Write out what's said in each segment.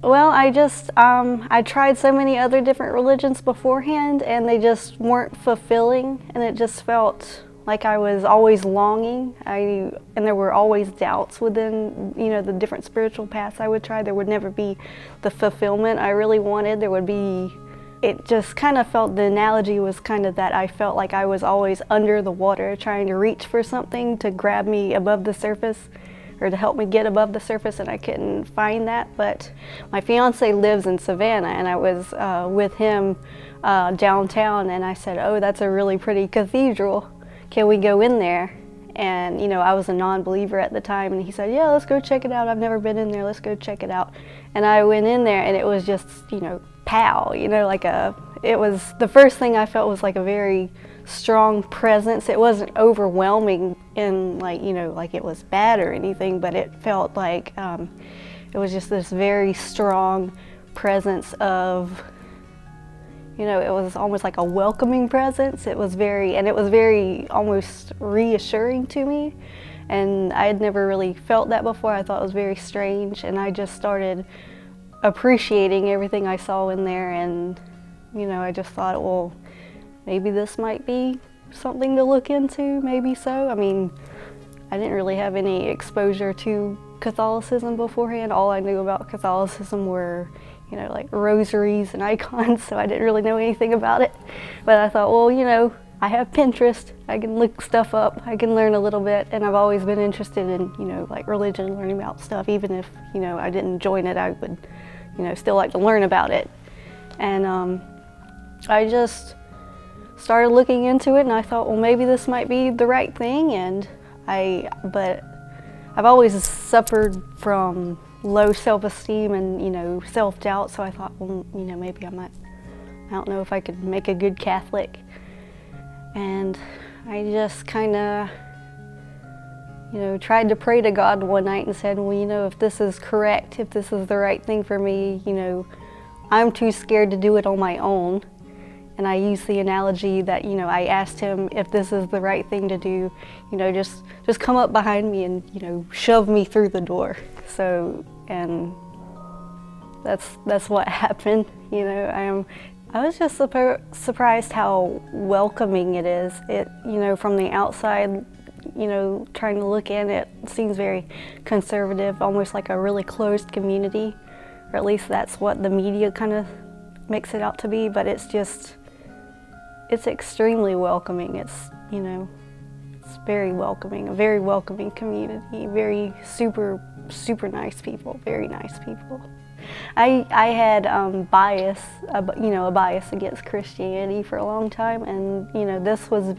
Well, I tried so many other different religions beforehand, and they just weren't fulfilling, and it just felt like I was always longing. And there were always doubts within, the different spiritual paths I would try. There would never be the fulfillment I really wanted. It just kind of felt, the analogy was kind of that I felt like I was always under the water trying to reach for something to grab me above the surface, or to help me get above the surface, and I couldn't find that. But my fiance lives in Savannah, and I was with him downtown, and I said, oh, that's a really pretty cathedral. Can we go in there? And I was a non-believer at the time, and he said, yeah, let's go check it out. I've never been in there, let's go check it out. And I went in there, and it was just, pow, it was, the first thing I felt was like a very strong presence. It wasn't overwhelming in like it was bad or anything, but it felt like it was just this very strong presence of, it was almost like a welcoming presence. It was very almost reassuring to me, and I had never really felt that before. I thought it was very strange, and I just started appreciating everything I saw in there, and I just thought, well, maybe this might be something to look into, maybe so. I mean, I didn't really have any exposure to Catholicism beforehand. All I knew about Catholicism were, like rosaries and icons, so I didn't really know anything about it. But I thought, well, I have Pinterest, I can look stuff up, I can learn a little bit, and I've always been interested in, like religion, learning about stuff. Even if, I didn't join it, I would, still like to learn about it. And I just started looking into it, and I thought, well, maybe this might be the right thing. But I've always suffered from low self-esteem and self-doubt, so I thought, well, maybe I don't know if I could make a good Catholic. And I just kind of tried to pray to God one night and said, well, if this is correct, if this is the right thing for me, I'm too scared to do it on my own. And I used the analogy that, I asked him if this is the right thing to do, just come up behind me and, shove me through the door. So, and that's what happened. I was just surprised how welcoming it is. It, from the outside, trying to look in, it seems very conservative, almost like a really closed community, or at least that's what the media kind of makes it out to be. But it's extremely welcoming. It's very welcoming, a very welcoming community, very super nice people, very nice people. I had a bias against Christianity for a long time, and this was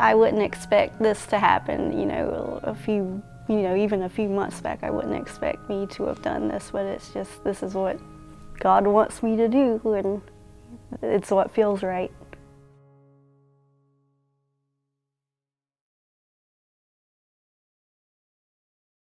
I wouldn't expect this to happen. Even a few months back, I wouldn't expect me to have done this, but this is what God wants me to do, and it's what feels right.